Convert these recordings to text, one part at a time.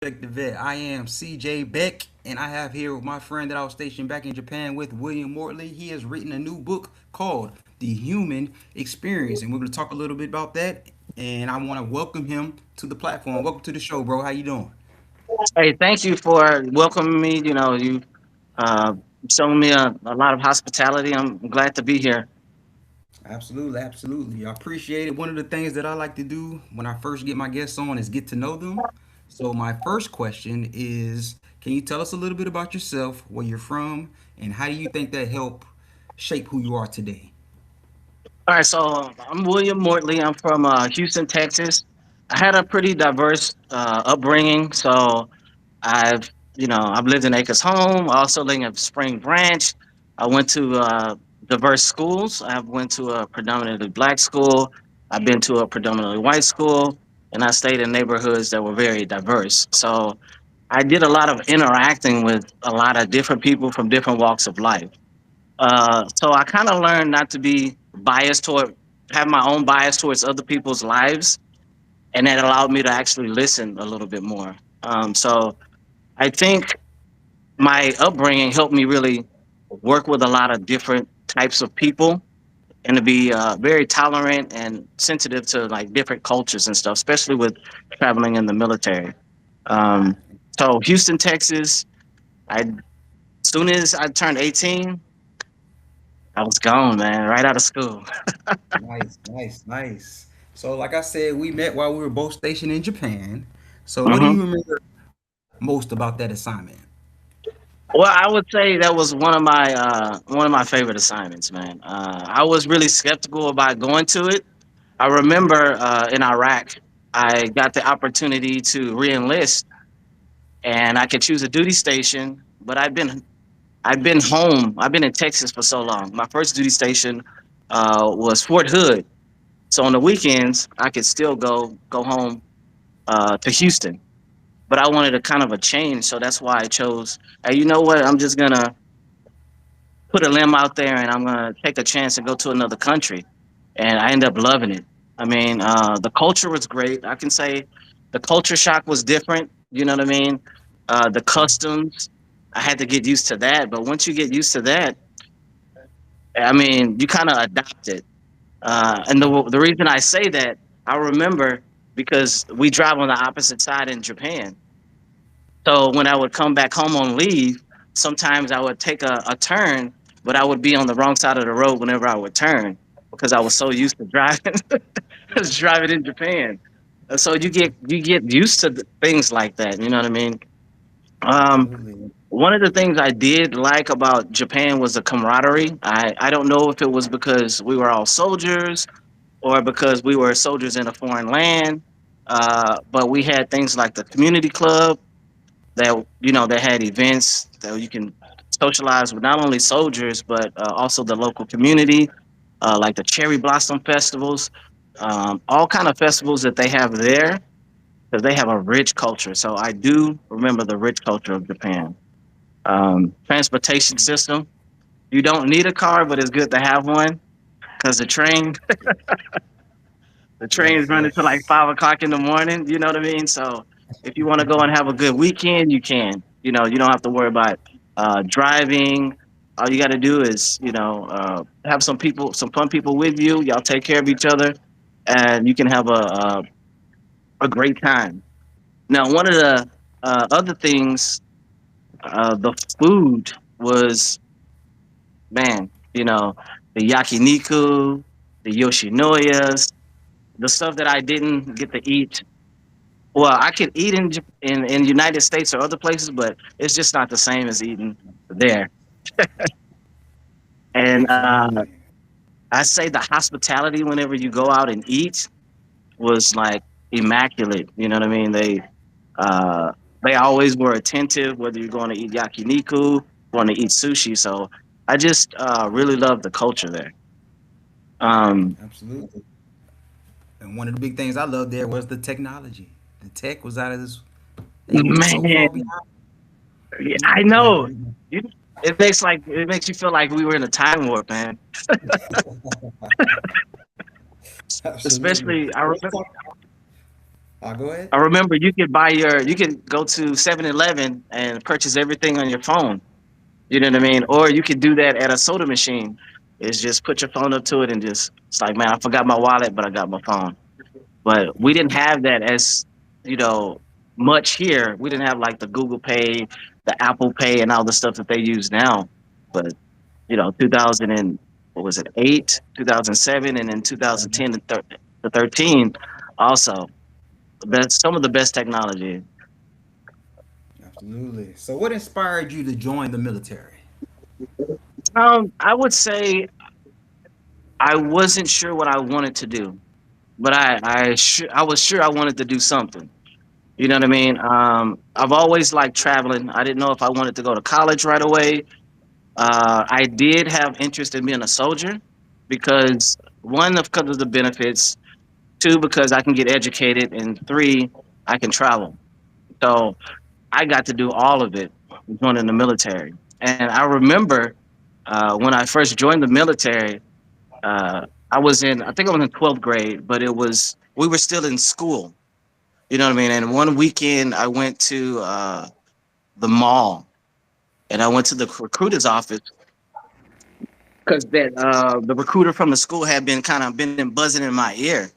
Beckthevet. I am CJ Beck, and I have here with my friend that I was stationed back in Japan with, William Mortley. He has written a new book called The Human Experience, and we're going to talk a little bit about that. And I want to welcome him to the platform. Welcome to the show, bro. How you doing? Hey, thank you for welcoming me. You uh, shown me a lot of hospitality. I'm glad to be here. Absolutely, absolutely. I appreciate it. One of the things that I like to do when I first get my guests on is get to know them. So my first question is, can you tell us a little bit about yourself, where you're from, and how do you think that helped shape who you are today? All right, so I'm William Mortley. I'm from Houston, Texas. I had a pretty diverse upbringing. So I've lived in Acres Home. I also lived in Spring Branch. I went to diverse schools. I went to a predominantly black school. I've been to a predominantly white school, and I stayed in neighborhoods that were very diverse. So I did a lot of interacting with a lot of different people from different walks of life. So I kind of learned not to be biased toward, have my own bias towards other people's lives, and that allowed me to actually listen a little bit more. So I think my upbringing helped me really work with a lot of different types of people and to be very tolerant and sensitive to like different cultures and stuff, especially with traveling in the military. Um, so Houston, Texas, I soon as I turned 18, I was gone, man, right out of school. Nice, nice, nice. So, like I said, we met while we were both stationed in Japan. So, what do hmm you remember most about that assignment? Well, I would say that was one of my favorite assignments, man. I was really skeptical about going to it. I remember in Iraq, I got the opportunity to re-enlist, and I could choose a duty station. But I've been home. I've been in Texas for so long. My first duty station was Fort Hood. So on the weekends, I could still go home to Houston. But I wanted a kind of a change, so that's why I chose. Hey, you know what? I'm just gonna put a limb out there, and I'm gonna take a chance and go to another country. And I ended up loving it. I mean, the culture was great. I can say the culture shock was different. You know what I mean? The customs, I had to get used to that. But once you get used to that, I mean, you kind of adopt it. And the reason I say that, I remember because we drive on the opposite side in Japan. So when I would come back home on leave, sometimes I would take a turn, but I would be on the wrong side of the road whenever I would turn because I was so used to driving, driving in Japan. So you get used to things like that. You know what I mean? Um, Absolutely. One of the things I did like about Japan was the camaraderie. I don't know if it was because we were all soldiers or because we were soldiers in a foreign land, but we had things like the community club that had events that you can socialize with not only soldiers but also the local community, like the cherry blossom festivals, all kind of festivals that they have there because they have a rich culture. So I do remember the rich culture of Japan. Transportation system. You don't need a car, but it's good to have one because the trains Yes, run until like yes. 5 o'clock in the morning. You know what I mean? So if you want to go and have a good weekend, you can. You don't have to worry about driving. All you got to do is, have some fun people with you. Y'all take care of each other, and you can have a great time. Now, one of the other things, the food was, man, the yakiniku, the yoshinoyas, the stuff that I didn't get to eat. Well, I could eat in United States or other places, but it's just not the same as eating there. And Absolutely. I say the hospitality whenever you go out and eat was like immaculate. You know what I mean? Uh, they always were attentive, whether you're going to eat yakiniku, going to eat sushi. So I just really love the culture there. Um, Absolutely. And one of the big things I loved there was the technology. The tech was out of this. It was so far man, behind. yeah, I know. You, it makes you feel like we were in a time warp, man. Absolutely. Especially, I Let's remember. talk. Go ahead. I remember you could go to 7-Eleven and purchase everything on your phone. You know what I mean? Or you could do that at a soda machine. Is just put your phone up to it and just, it's like, man, I forgot my wallet, but I got my phone. But we didn't have that as, you know, much here. We didn't have like the Google Pay, the Apple Pay, and all the stuff that they use now. But 2000 and what was it, 8, 2007, and then Mhm. 2010 to 13, also best some of the best technology. Absolutely. So, what inspired you to join the military? I would say I wasn't sure what I wanted to do, but I was sure I wanted to do something. You know what I mean? I've always liked traveling. I didn't know if I wanted to go to college right away. I did have interest in being a soldier because one, because of the benefits, two, because I can get educated, and three, I can travel. So I got to do all of it joining the military. And I remember when I first joined the military, I think I was in 12th grade, but we were still in school. You know what I mean? And one weekend I went to the mall and I went to the recruiter's office because the recruiter from the school had been kind of been buzzing in my ear.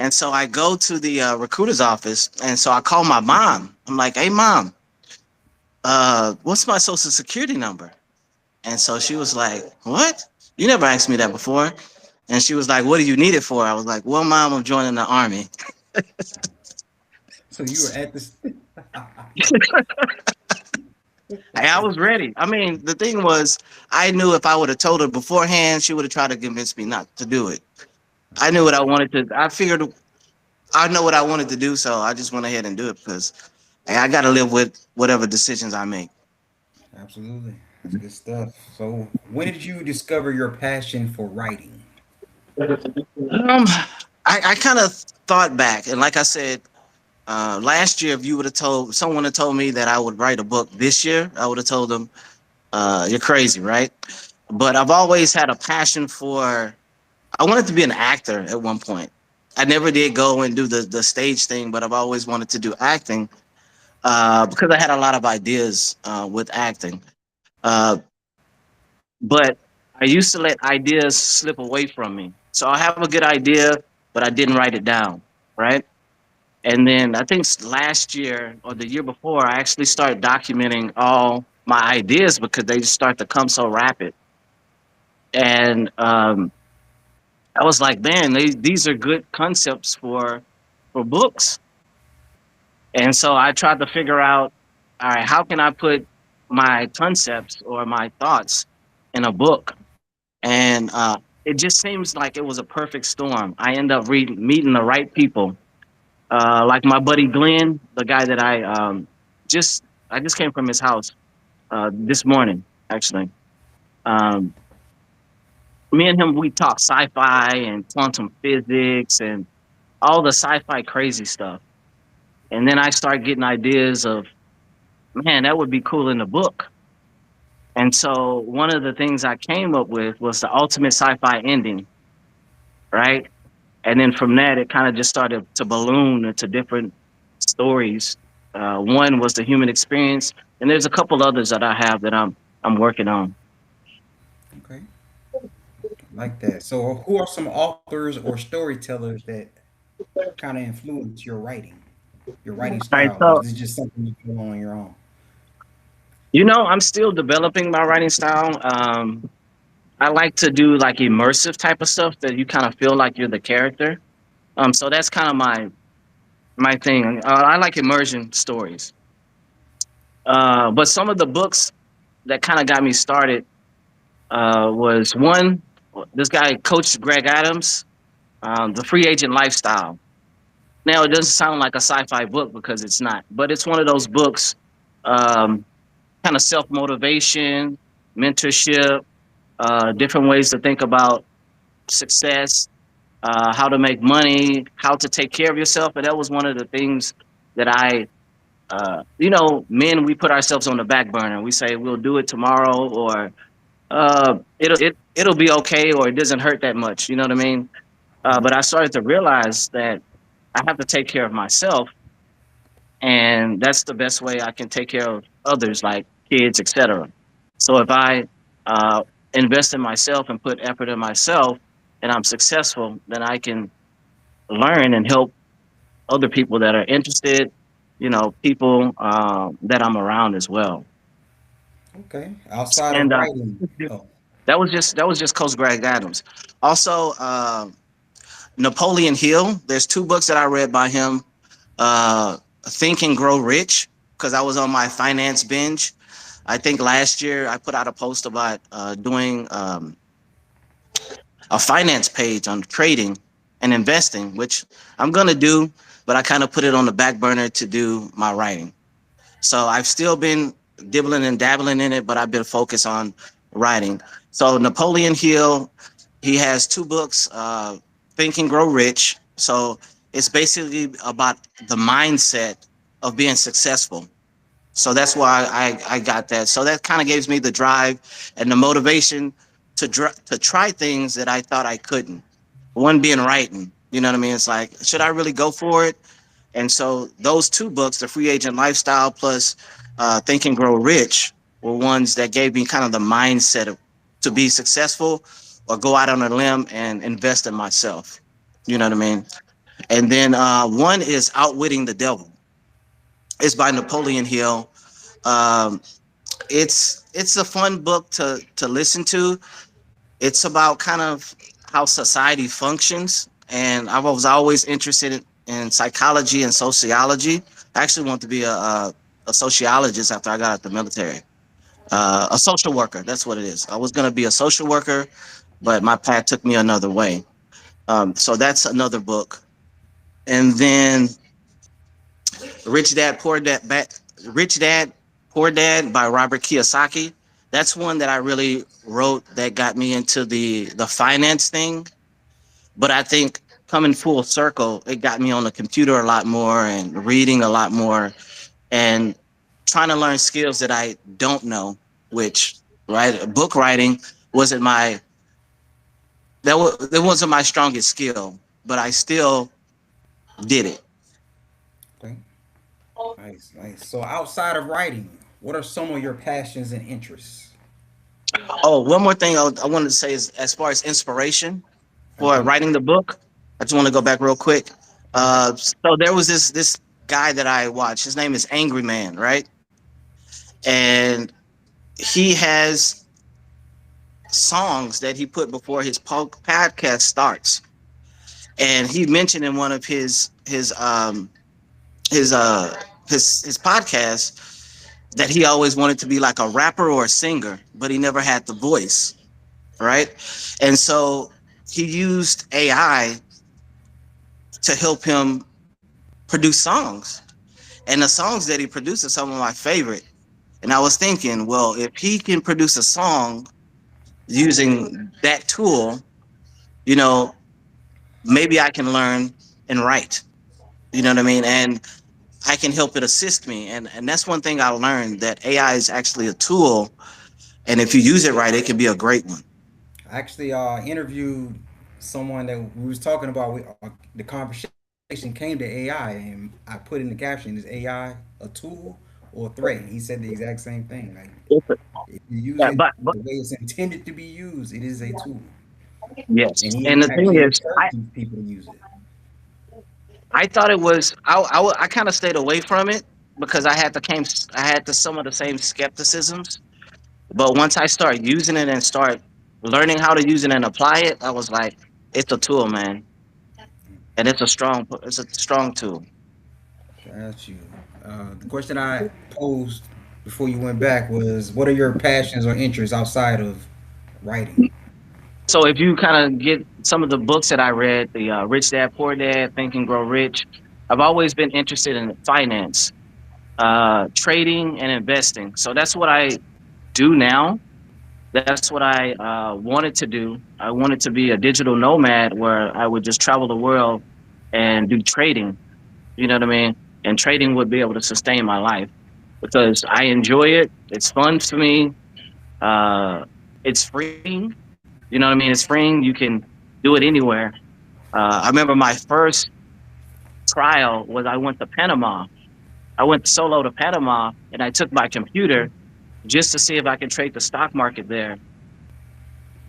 And so I go to the recruiter's office, and so I call my mom. I'm like, "Hey, mom, what's my social security number?" And so she was like, "What? You never asked me that before." And she was like, "What do you need it for?" I was like, "Well, mom, I'm joining the army." So, you were at this. Hey, I was ready. I mean, the thing was, I knew if I would have told her beforehand, she would have tried to convince me not to do it. I knew what I wanted to. I figured I know what I wanted to do, so I just went ahead and do it because hey, I got to live with whatever decisions I make. Absolutely. That's good stuff. So, when did you discover your passion for writing? I kind of thought back, and like I said, last year, if you would have told someone had told me that I would write a book this year, I would have told them, "You're crazy, right?" But I've always had a passion for. I wanted to be an actor at one point. I never did go and do the stage thing, but I've always wanted to do acting because I had a lot of ideas with acting. Uh, but I used to let ideas slip away from me. So I have a good idea, but I didn't write it down, right? And then I think last year or the year before, I actually started documenting all my ideas because they just start to come so rapid. And I was like, man, these are good concepts for books. And so I tried to figure out, all right, how can I put my concepts or my thoughts in a book? And it just seems like it was a perfect storm. I end up meeting the right people, like my buddy Glenn, the guy that just I just came from his house this morning, actually. Um, Me and him, we talk sci-fi and quantum physics and all the sci-fi crazy stuff. And then I start getting ideas of, man, that would be cool in a book. And so one of the things I came up with was the ultimate sci-fi ending, right? And then from that, it kind of just started to balloon into different stories. One was the human experience, and there's a couple others that I have that I'm working on. Okay. Like that. So, who are some authors or storytellers that kind of influence your writing All right, style, or so is it just something you feel on your own? I'm still developing my writing style. I like to do like immersive type of stuff that you kind of feel like you're the character. So that's kind of my thing. I like immersion stories. But some of the books that kind of got me started was one, this guy, Coach Greg Adams, The Free Agent Lifestyle. Now, it doesn't sound like a sci fi book because it's not, but it's one of those books, um, kind of self motivation, mentorship, different ways to think about success, how to make money, how to take care of yourself. And that was one of the things that men, we put ourselves on the back burner. We say we'll do it tomorrow, or it'll be okay, or it doesn't hurt that much. You know what I mean? Right. But I started to realize that. I have to take care of myself, and that's the best way I can take care of others, like kids, etc. So if I uh, invest in myself and put effort in myself, and I'm successful, then I can learn and help other people that are interested. People that I'm around as well. Okay. Outside of And writing. Oh, that was just Coach Greg Adams. Also, Napoleon Hill. There's two books that I read by him. Think and Grow Rich, because I was on my finance binge. I think last year I put out a post about doing a finance page on trading and investing, which I'm gonna do, but I kind of put it on the back burner to do my writing. So I've still been dibbling and dabbling in it, but I've been focused on writing. So Napoleon Hill, he has two books, Think and Grow Rich. So it's basically about the mindset of being successful. So that's why I got that. So that kind of gives me the drive and the motivation to try things that I thought I couldn't. One being writing. You know what I mean? It's like, should I really go for it? And so those two books, The Free Agent Lifestyle plus Think and Grow Rich, were ones that gave me kind of the mindset to be successful or go out on a limb and invest in myself. You know what I mean? And then one is Outwitting the Devil. It's by Napoleon Hill. Um, it's a fun book to listen to. It's about kind of how society functions, and I was always interested in psychology and sociology. I actually want to be a sociologist after I got out the military. A social worker, that's what it is. I was going to be a social worker, but my path took me another way. So that's another book. And then Rich Dad Poor Dad, Rich Dad Poor Dad by Robert Kiyosaki. That's one that I really wrote that got me into the finance thing. But I think coming full circle, it got me on the computer a lot more and reading a lot more and trying to learn skills that I don't know, which book writing wasn't my that wasn't my strongest skill, but I still did it. okay. Nice, nice. So outside of writing, what are some of your passions and interests? Oh, one more thing I wanted to say is as far as inspiration for Okay. writing the book, I just want to go back real quick. Okay. So there was this guy that I watched. His name is Angry Man, right? And he has songs that he put before his podcast starts. And he mentioned in one of his his podcasts that he always wanted to be like a rapper or a singer, but he never had the voice, right? And so he used AI to help him produce songs. And the songs that he produced are some of my favorite. And I was thinking, well, if he can produce a song using that tool, you know, maybe I can learn and write. You know what I mean? And I can help it assist me. And that's one thing I learned, that AI is actually a tool. And if you use it right, it can be a great one. I actually interviewed someone that we was talking about. The conversation came to AI, and I put in the caption, "Is AI a tool or a threat?" And he said the exact same thing. Like if you use Yeah, it but the way it's intended to be used, it is a tool. yes. And he And the thing actually is, I, encourages people to use it. I thought it was, I kind of stayed away from it because I had some of the same skepticisms. But once I start using it and start learning how to use it and apply it, I was like, it's a tool, man. And it's a strong tool. Got you. The question I posed before you went back was, "What are your passions or interests outside of writing?" So if you kind of get some of the books that I read, the Rich Dad Poor Dad, Think and Grow Rich, I've always been interested in finance, trading, and investing. So that's what I do now. That's what I wanted to do. I wanted to be a digital nomad where I would just travel the world and do trading. You know what I mean? And trading would be able to sustain my life because I enjoy it. It's fun for me. Uh, it's freeing. You know what I mean? It's freeing. You can do it anywhere. I remember my first trial was I went to Panama. I went solo to Panama, and I took my computer just to see if I could trade the stock market there.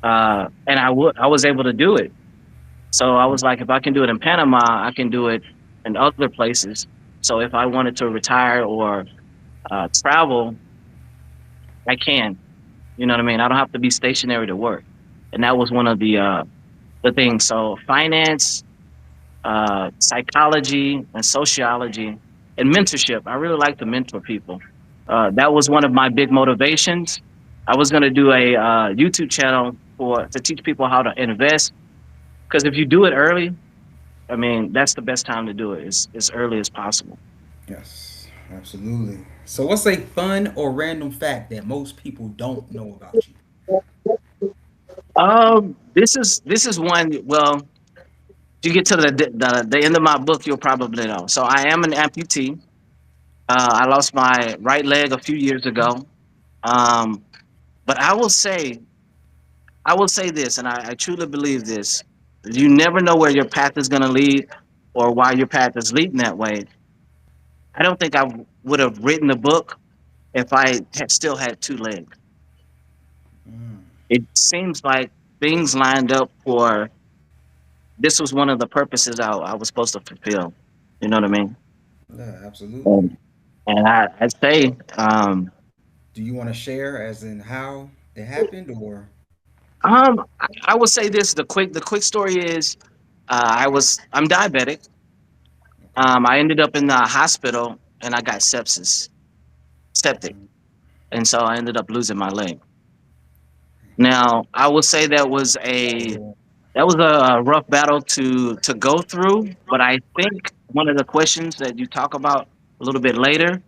And I was able to do it. So I was like, if I can do it in Panama, I can do it in other places. So if I wanted to retire or travel, I can. You know what I mean? I don't have to be stationary to work. And that was one of the things. So finance, psychology, and sociology, and mentorship. I really like to mentor people. That was one of my big motivations. I was going to do a YouTube channel for to teach people how to invest. Because if you do it early, I mean, that's the best time to do it. Is as early as possible. Yes, absolutely. So, what's a fun or random fact that most people don't know about you? This is one. Well, if you get to the end of my book, you'll probably know. So I am an amputee. I lost my right leg a few years ago. Um, but I will say this, and I truly believe this: you never know where your path is going to lead, or why your path is leading that way. I don't think I would have written the book if I had still had two legs. Mm, It seems like things lined up for this was one of the purposes I was supposed to fulfill. You know what I mean? yeah, absolutely. Um, and I'd say, Do you want to share, as in how it happened, or? I would say this. The quick story is, I'm diabetic. Okay. I ended up in the hospital and I got septic, Mm, and so I ended up losing my leg. Now, I would say that was a rough battle to go through, but I think one of the questions that you talk about a little bit later,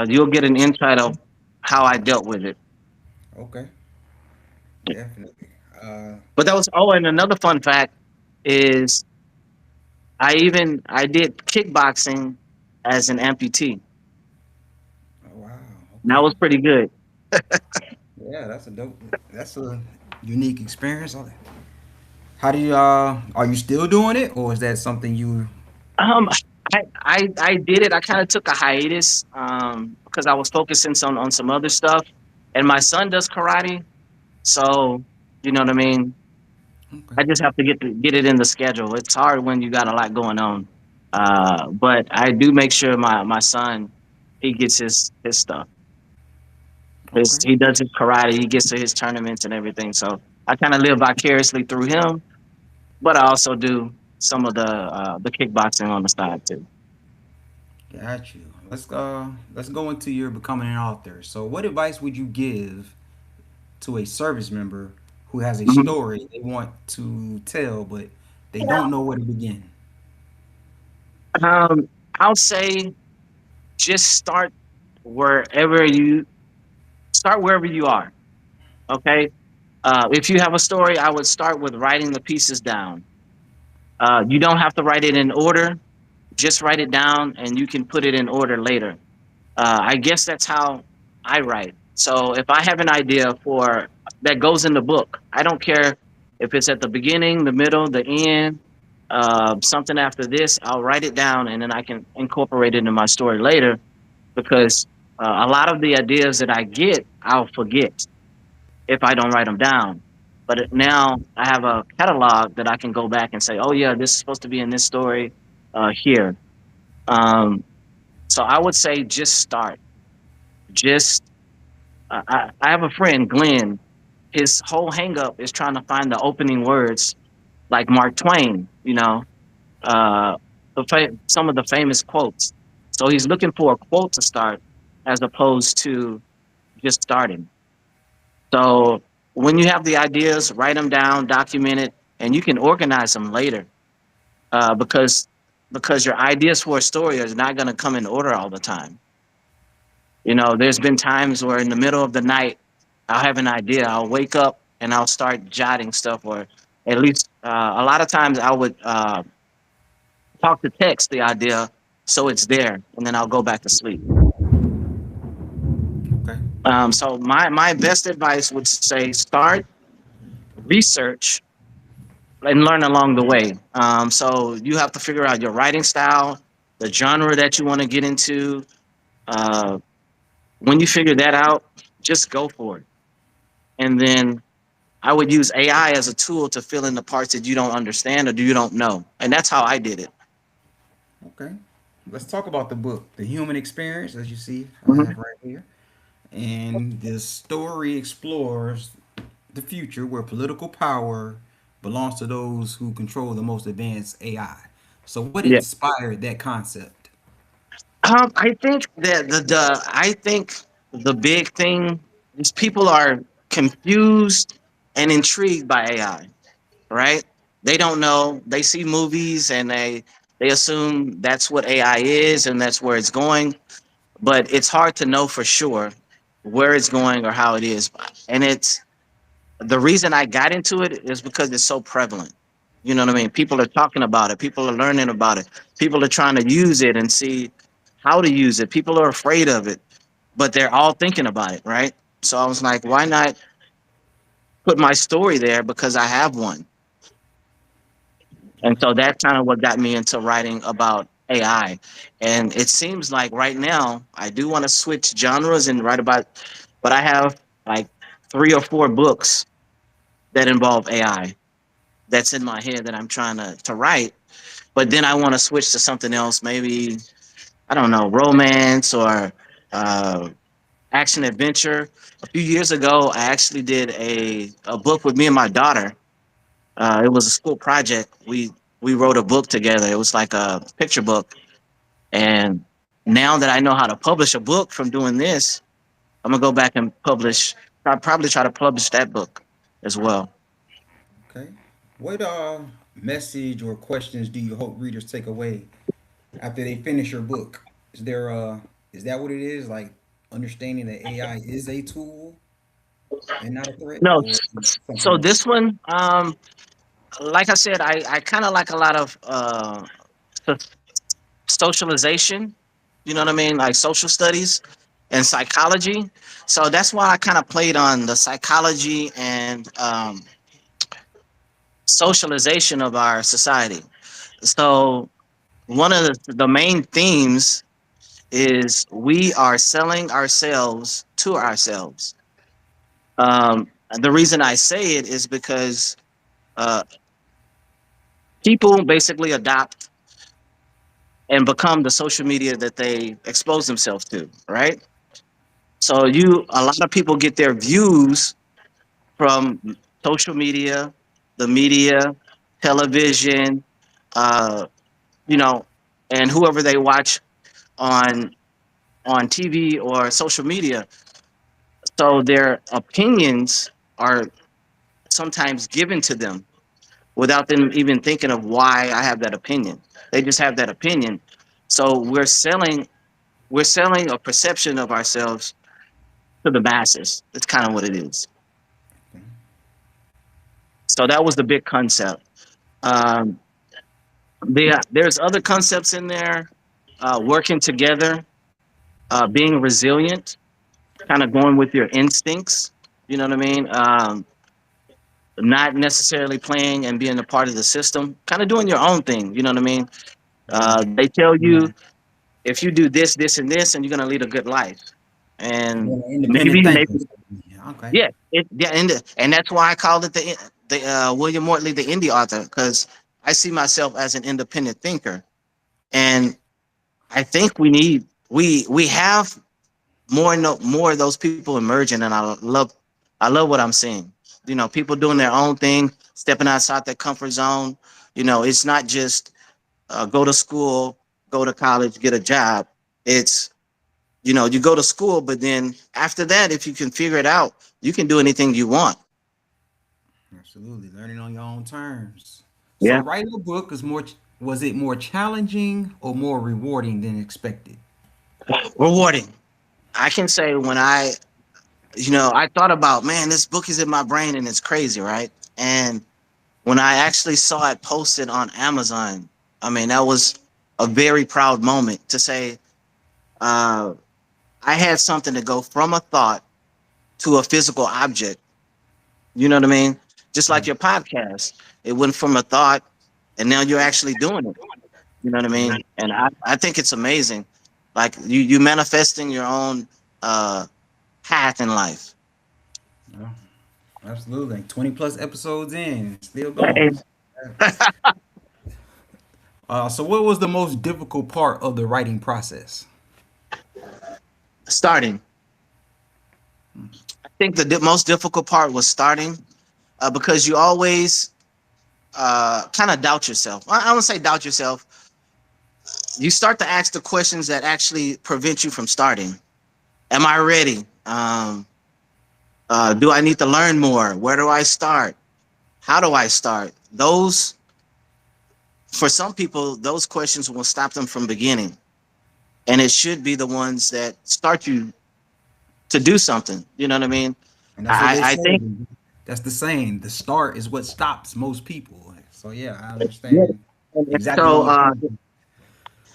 you'll get an insight of how I dealt with it. okay, definitely. But that was and another fun fact is I did kickboxing as an amputee. Oh, wow. And that Okay. was pretty good. Yeah, that's a dope. That's a unique experience. How do you? Are you still doing it, or is that something you? Um, I did it. I kind of took a hiatus because I was focusing on some other stuff, and my son does karate, so you know what I mean. Okay. I just have to get it in the schedule. It's hard when you got a lot going on, but I do make sure my son he gets his stuff. Okay. He does his karate. He gets to his tournaments and everything. So I kind of live vicariously through him, but I also do some of the kickboxing on the side too. Got you. Let's go into your becoming an author. So, what advice would you give to a service member who has a Mhm. story they want to tell, but they don't know where to begin? Um, I'll say just wherever you wherever you are. Okay. If you have a story, I would start with writing the pieces down. You don't have to write it in order. Just write it down, and you can put it in order later. I guess that's how I write. So if I have an idea for that goes in the book, I don't care if it's at the beginning, the middle, the end, something after this. I'll write it down, and then I can incorporate it into my story later. Because a lot of the ideas that I get, I'll forget if I don't write them down. But now I have a catalog that I can go back and say, "Oh yeah, this is supposed to be in this story here." Um, so I would say just start. Just I have a friend, Glenn. His whole hangup is trying to find the opening words, like Mark Twain. Uh, some of the famous quotes. So he's looking for a quote to start, as opposed to just starting. So when you have the ideas, write them down, document it, and you can organize them later. Because your ideas for a story is not going to come in order all the time. There's been times where in the middle of the night, I'll have an idea. I'll wake up and I'll start jotting stuff, or at least a lot of times I would talk to text the idea so it's there, and then I'll go back to sleep. Okay. So my best advice would say start, research, and learn along the way. So you have to figure out your writing style, the genre that you want to get into. Uh, when you figure that out, just go for it. And then I would use AI as a tool to fill in the parts that you don't understand or do you don't know. And that's how I did it. Okay. Let's talk about the book, The Human Experience, as you see, I Mhm. have right here. And this story explores the future where political power belongs to those who control the most advanced AI. So, what Yeah. inspired that concept? I think that I think the big thing is people are confused and intrigued by AI, right? They don't know. They see movies and they assume that's what AI is and that's where it's going, but it's hard to know for sure where it's going or how it is. And it's the reason I got into it is because it's so prevalent. You know what I mean? People are talking about it. People are learning about it. People are trying to use it and see how to use it. People are afraid of it, but they're all thinking about it, right? So I was like, why not put my story there because I have one? And Okay. so that's kind of what got me into writing about AI. And it seems like right now I do want to switch genres and write about, but I have like 3 or 4 books that involve AI that's in my head that I'm trying to write. But then I want to switch to something else, maybe, I don't know, romance or uh, action adventure. A few years ago, I actually did a book with me and my daughter. It was a school project. We wrote a book together. It was like a picture book. And now that I know how to publish a book from doing this, I'm gonna go back and publish. I'll probably try to publish that book as well. Okay. What message or questions do you hope readers take away after they finish your book? Is there is that what it is? Like understanding that AI is a tool and not a threat, No, or something so else? this one, like I said, I kind of like a lot of so- socialization. You know what I mean? Like social studies and psychology. So that's why I kind of played on the psychology and socialization of our society. So one of the main themes is we are selling ourselves to ourselves. The reason I say it is because uh, people basically adopt and become the social media that they expose themselves to, right? So a lot of people get their views from social media, television, uh, you know, and whoever they watch on TV or social media. So their opinions are sometimes given to them without them even thinking of why I have that opinion. They just have that opinion. So we're selling a perception of ourselves to the masses. That's kind of what it is. Okay. So that was the big concept. Um, there's other concepts in there, working together, being resilient, kind of going with your instincts. You know what I mean? Not necessarily playing and being a part of the system, kind of doing your own thing. You know what I mean? Yeah. They tell Yeah. you if you do this, this, and this, and you're gonna lead a good life. And Being an independent maybe, thinker. Yeah. Okay. yeah, and that's why I called it the William Mortley, the indie author, because I see myself as an independent thinker, and I think we have more no more of those people emerging, and I love what I'm seeing. People doing their own thing, stepping outside their comfort zone. It's not just go to school, go to college, get a job. It's you go to school, but then after that, if you can figure it out, you can do anything you want. Absolutely. Learning on your own terms. So Yeah, writing a book is was it more challenging or more rewarding than expected? rewarding. I can say when I thought about, man, this book is in my brain and it's crazy, right? And when I actually saw it posted on Amazon, I mean, that was a very proud moment to say, uh, I had something to go from a thought to a physical object. You know what I mean? just like Right. your podcast. It went from a thought, and now you're actually doing it. You know what I Right. mean? And I think it's amazing. Like you manifesting your own path in life. Yeah, absolutely. 20 plus episodes in, still going. So what was the most difficult part of the writing process? Starting. I think the most difficult part was starting because you always kind of doubt yourself. I don't say doubt yourself. You start to ask the questions that actually prevent you from starting. Am I ready? Do I need to learn more? Where do I start? How do I start? Those, for some people, those questions will stop them from beginning. And it should be the ones that start you to do something. You know what I mean? And that's what they I say. think. That's the saying. The start is what stops most people. So yeah, I Yeah. understand And exactly where you're coming from.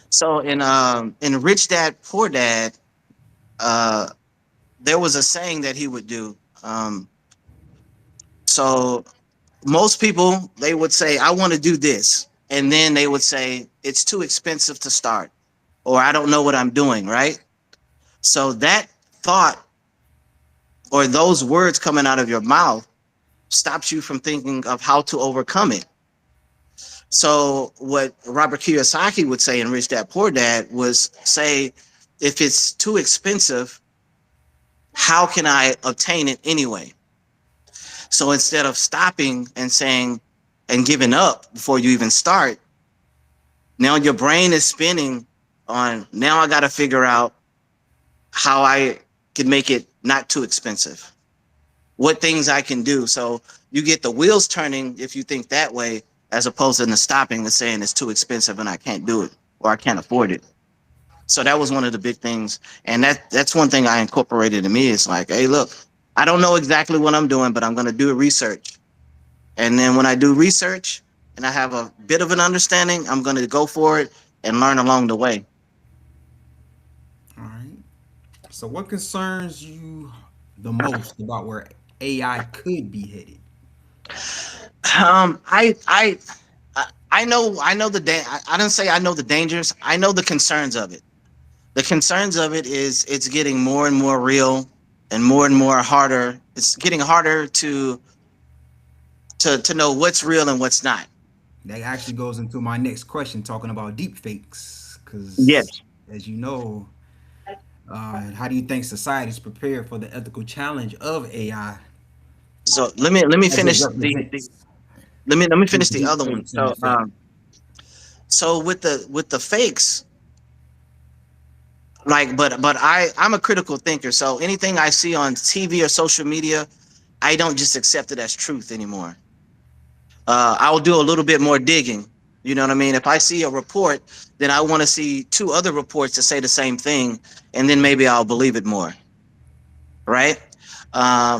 so in Rich Dad Poor Dad, uh, there was a saying that he would do. So most people they would say, "I want to do this," and then they would say, "It's too expensive to start," or "I don't know what I'm doing." Right. So that thought or those words coming out of your mouth stops you from thinking of how to overcome it. So what Robert Kiyosaki would say in Rich Dad Poor Dad was say, if it's too expensive, how can I obtain it anyway? So instead of stopping and saying and giving up before you even start, now your brain is spinning on now I got to figure out how I can make it not too expensive. What things I can do. So you get the wheels turning if you think that way, as opposed to the stopping and saying it's too expensive and I can't do it or I can't afford it. So that was one of the big things. And that's one thing I incorporated in me. It's like, hey, look, I don't know exactly what I'm doing, but I'm going to do research. And then when I do research and I have a bit of an understanding, I'm going to go for it and learn along the way. All right. So what concerns you the most about where AI could be headed? Um, I, I, I know the I didn't say I know the dangers. I know the concerns of it. The concerns of it is it's getting more and more real and more harder. It's getting harder to know what's real and what's not. That actually goes into my next question, talking about deep fakes. Yes. Because as you know, how do you think society is prepared for the ethical challenge of AI So let me as it finish the represents let me finish with the deep other one. fakes in effect? So with the fakes, like but I'm a critical thinker. So anything I see on TV or social media, I don't just accept it as truth anymore. I'll do a little bit more digging. You know what I mean? If I see a report, then I want to see two other reports that say the same thing, and then maybe I'll believe it more. Right?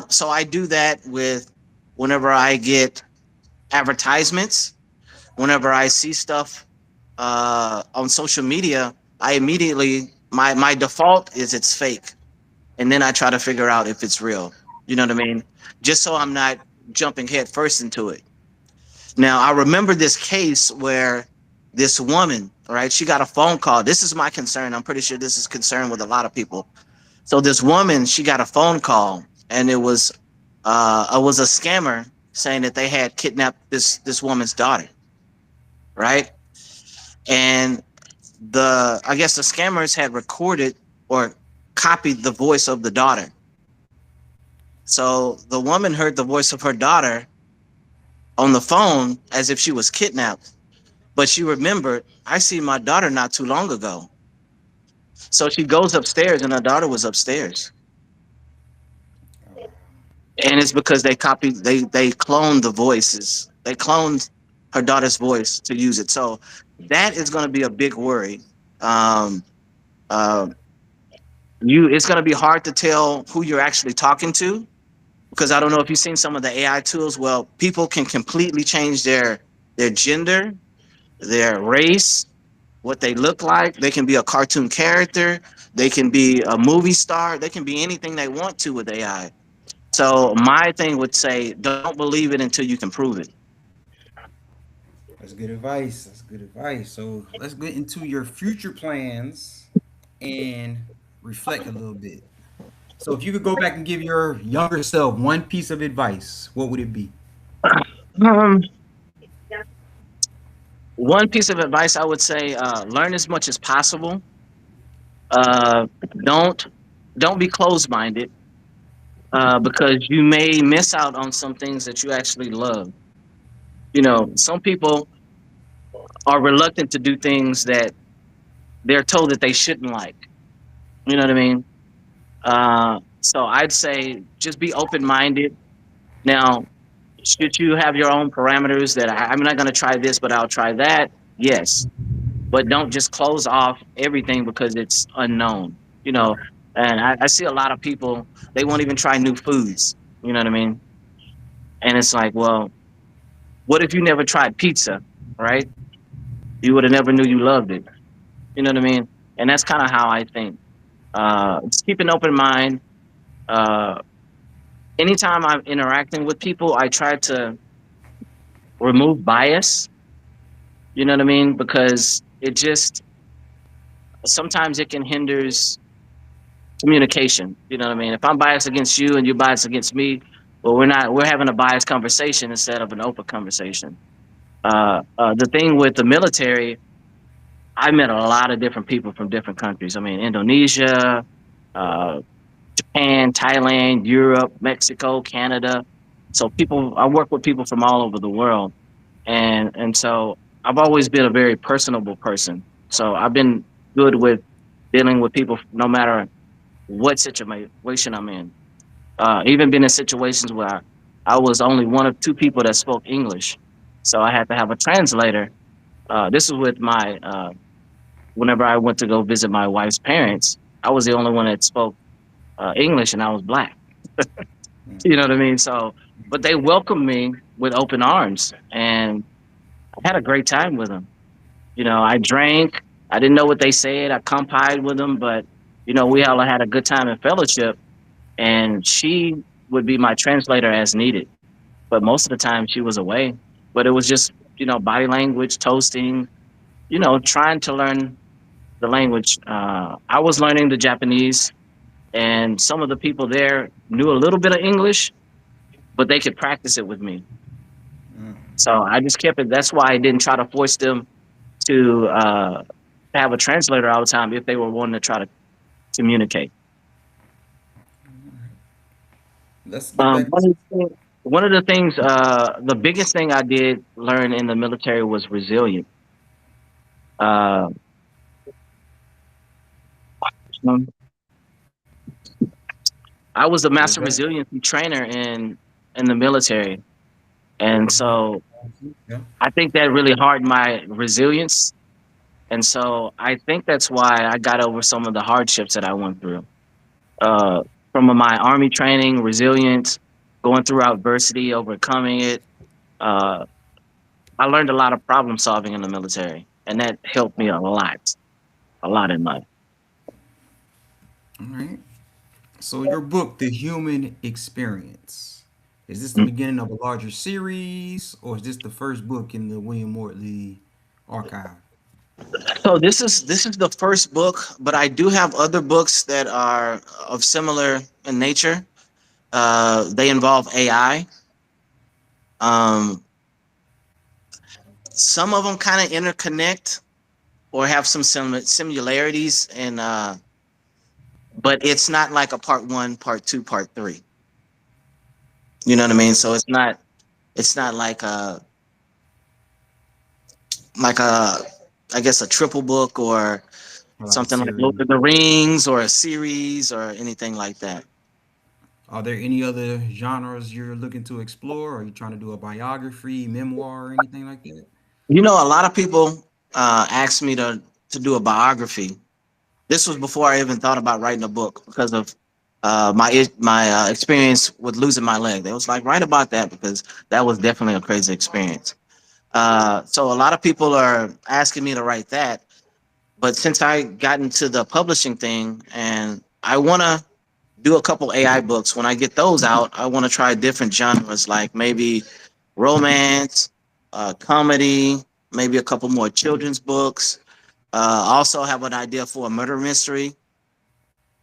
So I do that with whenever I get advertisements, whenever I see stuff on social media, I immediately my default is it's fake, and then I try to figure out if it's real. You know what I mean? Just so I'm not jumping head first into it. Now, I remember this case where this woman, right, she got a phone call. This is my concern. I'm pretty sure this is concern with a lot of people. So this woman, she got a phone call, and it was a scammer saying that they had kidnapped this woman's daughter, right? And the I guess the scammers had recorded or copied the voice of the daughter. So the woman heard the voice of her daughter on the phone as if she was kidnapped. But she remembered, I seen my daughter not too long ago. So she goes upstairs and her daughter was upstairs. And it's because they copied, they cloned the voices. They cloned her daughter's voice to use it. So that is going to be a big worry. Um, uh, it's going to be hard to tell who you're actually talking to because I don't know if you've seen some of the AI tools. Well, people can completely change their gender, their race, what they look like. They can be a cartoon character. They can be a movie star. They can be anything they want to with AI. So my thing would say, don't believe it until you can prove it. That's good advice. That's good advice. So let's get into your future plans and reflect a little bit. So if you could go back and give your younger self one piece of advice, what would it be? Um, One piece of advice I would say: learn as much as possible. Uh, don't don't be closed minded, because you may miss out on some things that you actually love. Some people are reluctant to do things that they're told that they shouldn't like. You know what I mean? So I'd say just be open minded. Now, should you have your own parameters that I'm not going to try this, but I'll try that? Yes, but don't just close off everything because it's unknown. You know, and I see a lot of people, they won't even try new foods. You know what I mean? And it's like, well, what if you never tried pizza, right? You would have never knew you loved it. You know what I mean? And that's kind of how I think. Just keep an open mind. Uh, Anytime I'm interacting with people, I try to remove bias. You know what I mean? Because it just sometimes it can hinders communication. You know what I mean? If I'm biased against you and you're biased against me, well, we're having a biased conversation instead of an open conversation. The thing with the military, I met a lot of different people from different countries. I mean, Indonesia, uh, Japan, Thailand, Europe, Mexico, Canada. So I work with people from all over the world, and so I've always been a very personable person. So I've been good with dealing with people no matter what situation I'm in. Even been in situations where I was only one of two people that spoke English, so I had to have a translator. This was with my whenever I went to go visit my wife's parents. I was the only one that spoke English, and I was black. You know what I mean? So, but they welcomed me with open arms, and I had a great time with them. I drank. I didn't know what they said. I compied with them, but we all had a good time in fellowship. And she would be my translator as needed. But most of the time, she was away. But it was just body language, toasting. Trying to learn the language. I was learning the Japanese, and some of the people there knew a little bit of English, but they could practice it with me. Mm. So I just kept it. That's why I didn't try to force them to have a translator all the time if they were wanting to try to communicate. Let's get Um, back one, to. of the, thing- one of the things, the biggest thing I did learn in the military was resilience. Uh, um, I was a What is master that? resiliency trainer in the military, and so Yeah. I think that really hardened my resilience. And so I think that's why I got over some of the hardships that I went through. Uh, from my army training, resilience, going through adversity, overcoming it. Uh, I learned a lot of problem solving in the military, and that helped me a lot in life. All right. So your book, The Human Experience, is this the Mm. beginning of a larger series, or is this the first book in the William Mortley archive? So this is the first book, but I do have other books that are of similar in nature. They involve AI. Um, some of them kind of interconnect or have some similarities, and but it's not like a part one, part two, part three. You know what I mean? So it's not like a I guess a triple book or Or like a something like Lord series? of the Rings or a series or anything like that. Are there any other genres you're looking to explore? Are you trying to do a biography, memoir, or anything like that? A lot of people asked me to do a biography. This was before I even thought about writing a book because of my experience with losing my leg. They was like, write about that because that was definitely a crazy experience. So a lot of people are asking me to write that, but since I got into the publishing thing and I want to do a couple AI books. When I get those out, I want to try different genres, like maybe romance, comedy, maybe a couple more children's books. Also have an idea for a murder mystery,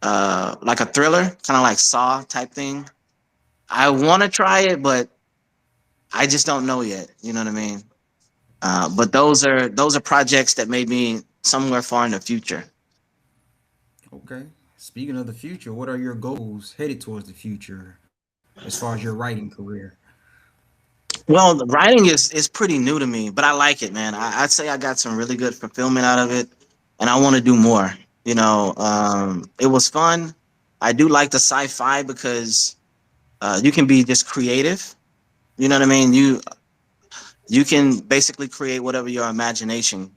like a thriller, kind of like Saw type thing. I want to try it, but I just don't know yet. You know what I mean? But those are projects that may be somewhere far in the future. Okay. Speaking of the future, what are your goals headed towards the future as far as your writing career? Well, the writing is pretty new to me, but I like it, man. I'd say I got some really good fulfillment out of it, and I want to do more. It was fun. I do like the sci-fi because you can be just creative. You know what I mean? You can basically create whatever your imagination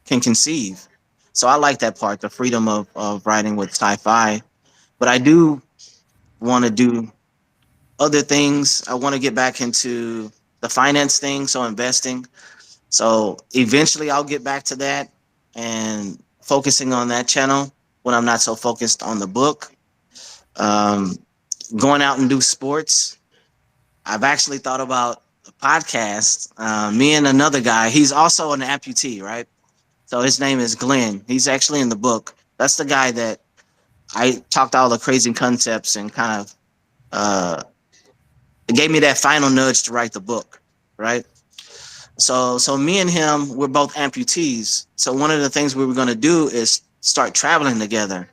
can conceive. So I like that part, the freedom of writing with sci-fi. But I do want to do other things. I want to get back into the finance thing, so investing. So eventually I'll get back to that and focusing on that channel when I'm not so focused on the book. Um, Going out and do sports. I've actually thought about a podcast. Me and another guy, he's also an amputee, right? So his name is Glenn. He's actually in the book. That's the guy that I talked all the crazy concepts and kind of it gave me that final nudge to write the book, right? So me and him, we're both amputees. So one of the things we were going to do is start traveling together,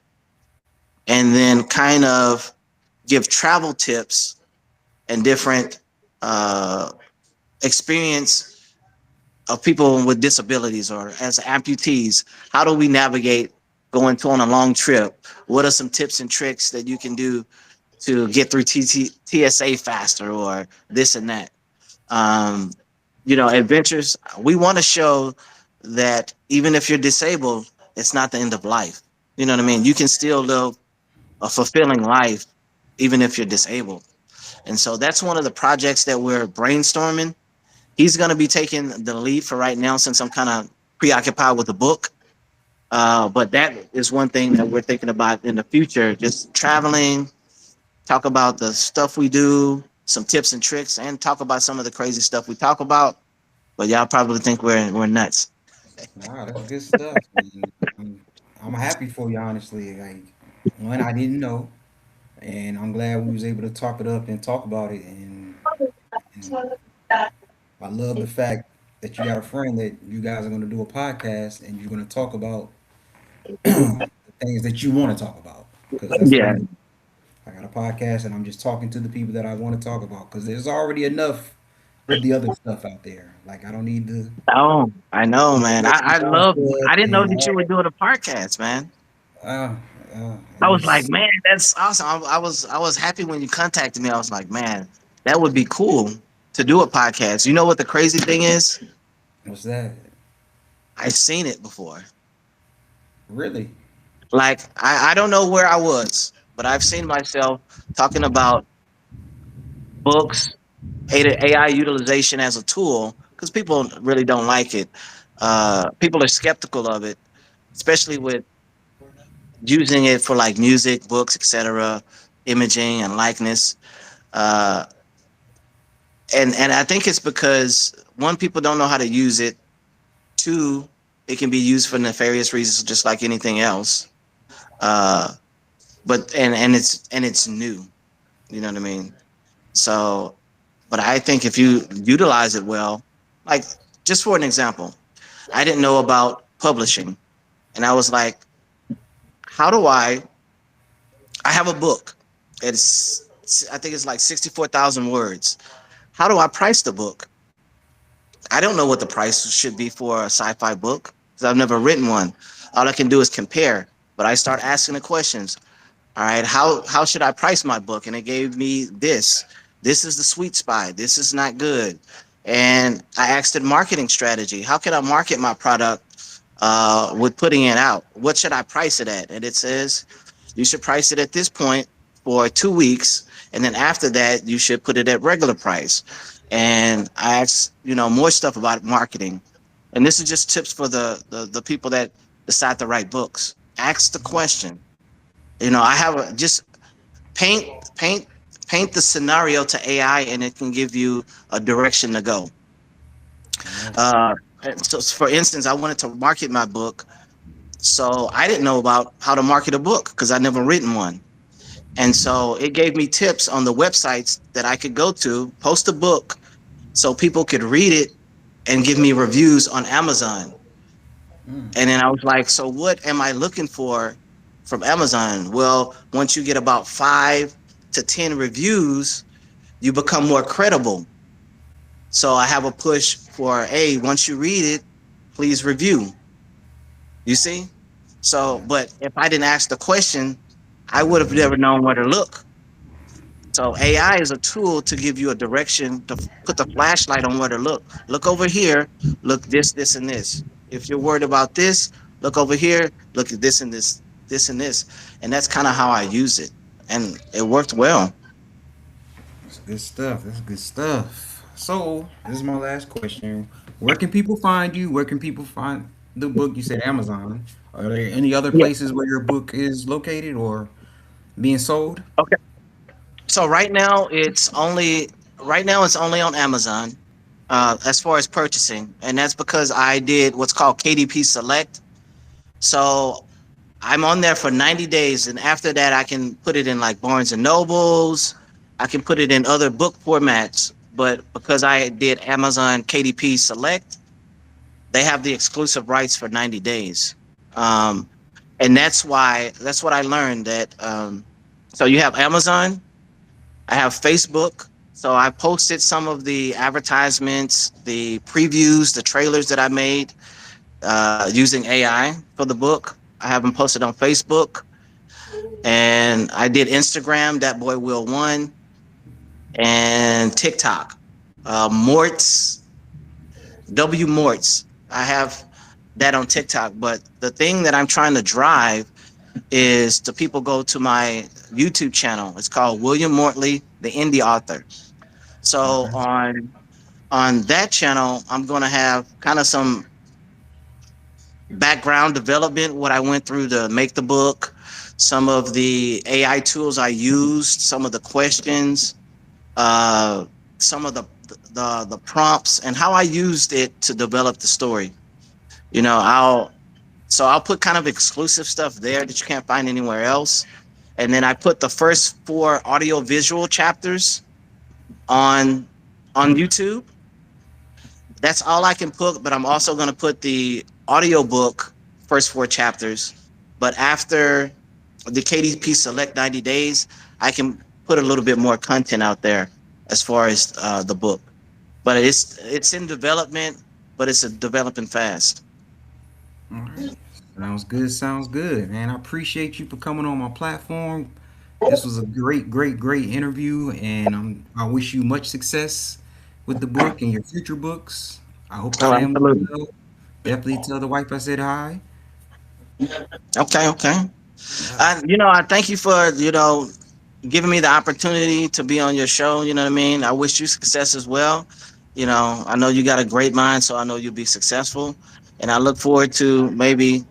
and then kind of give travel tips and different uh, experience of people with disabilities or as amputees. How do we navigate going to on a long trip? What are some tips and tricks that you can do to get through TSA faster or this and that? Um, Adventures. We want to show that even if you're disabled, it's not the end of life. You know what I mean? You can still live a fulfilling life even if you're disabled. And so that's one of the projects that we're brainstorming. He's going to be taking the lead for right now since I'm kind of preoccupied with the book. But that is one thing that we're thinking about in the future, just traveling, talk about the stuff we do, some tips and tricks, and talk about some of the crazy stuff we talk about. But y'all probably think we're nuts. Wow, that's good stuff, man. I'm happy for you, honestly. Like, one, I didn't know, and I'm glad we was able to talk it up and talk about it. And I love the fact that you got a friend that you guys are going to do a podcast and you're going to talk about the things that you want to talk about. Because that's what Yeah. I'm doing. I got a podcast and I'm just talking to the people that I want to talk about. Because there's already enough of the other stuff out there. Like, I don't need Oh, I know, the man. crazy I love. gossip I didn't know and that you all. were doing a podcast, man. Uh, I was like, it's man, that's awesome. I was happy when you contacted me. I was like, man, that would be cool to do a podcast. You know what the crazy thing is? what's that? I've seen it before. Really? Like I don't know where I was, but I've seen myself talking about books, AI utilization as a tool because people really don't like it. People are skeptical of it, especially with using it for like music, books, etc., imaging and likeness. Uh, and I think it's because one, people don't know how to use it. Two, it can be used for nefarious reasons, just like anything else. Uh, but it's new. You know what I mean? So, but I think if you utilize it well, like just for an example, I didn't know about publishing, and I was like, how do I have a book. It's I think it's like 64,000 words. How do I price the book? I don't know what the price should be for a sci-fi book because I've never written one. All I can do is compare. But I start asking the questions. All right, how should I price my book? And it gave me this. This is the sweet spot. This is not good. And I asked it marketing strategy. How can I market my product with putting it out? What should I price it at? And it says you should price it at this point for 2 weeks, and then after that you should put it at regular price. And I asked, more stuff about marketing. And this is just tips for the people that decide to write books. Ask the question. I have just paint paint paint the scenario to AI, and it can give you a direction to go. Nice. Uh, so, for instance, I wanted to market my book, so I didn't know about how to market a book because I never written one. And so it gave me tips on the websites that I could go to, post a book so people could read it and give me reviews on Amazon. Mm. And then I was like, so what am I looking for from Amazon? Well, once you get about 5 to 10 reviews, you become more credible. So I have a push for, hey, once you read it, please review. You see? So, Yeah. but if I didn't ask the question, I would have never known where to look. So AI is a tool to give you a direction to put the flashlight on where to look. Look over here, look this, this, and this. If you're worried about this, look over here, look at this and this, this and this. And that's kind of how I use it. And it worked well. That's good stuff. That's good stuff. So, this is my last question. Where can people find you? Where can people find the book? You said Amazon. Are there any other Yeah. places where your book is located or being sold? Okay. So right now it's only on Amazon as far as purchasing. And that's because I did what's called KDP Select. So I'm on there for 90 days, and after that, I can put it in like Barnes and Nobles. I can put it in other book formats. But because I did Amazon KDP Select, they have the exclusive rights for 90 days. Um, and that's what I learned that. So you have Amazon, I have Facebook. So I posted some of the advertisements, the previews, the trailers that I made using AI for the book. I have them posted on Facebook, and I did Instagram. That boy Will One, and TikTok. Morts Morts. I have that on TikTok. But the thing that I'm trying to drive is to people go to my YouTube channel. It's called William Mortley, the indie author. So Okay. on that channel, I'm gonna have kind of some background development, what I went through to make the book, some of the AI tools I used, some of the questions, uh, some of the prompts, and how I used it to develop the story. You know, I'll put kind of exclusive stuff there that you can't find anywhere else, and then I put the first 4 audio visual chapters on YouTube. That's all I can put, but I'm also going to put the audiobook first 4 chapters. But after the KDP Select 90 days, I can put a little bit more content out there as far as the book. But it's in development, but it's developing fast. All right. Sounds good. Sounds good, man. I appreciate you for coming on my platform. This was a great, great, great interview, and I wish you much success with the book and your future books. I hope the Oh, family's absolutely. well. Definitely tell the wife I said hi. Okay, okay. Yeah, I thank you for giving me the opportunity to be on your show. You know what I mean? I wish you success as well. I know you got a great mind, so I know you'll be successful. And I look forward to maybe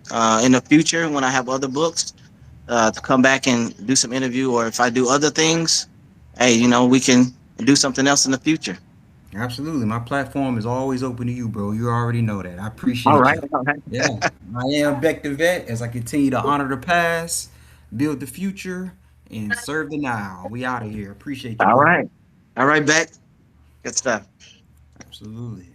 in the future when I have other books to come back and do some interview, or if I do other things, hey, we can do something else in the future. absolutely. My platform is always open to you, bro. You already know that. I All appreciate right. you. All right. Yeah, I am Beck the Vet as I continue to honor the past, build the future, and serve the now. We out of here. Appreciate you, All bro. right. All right, Beck. Good stuff. Absolutely.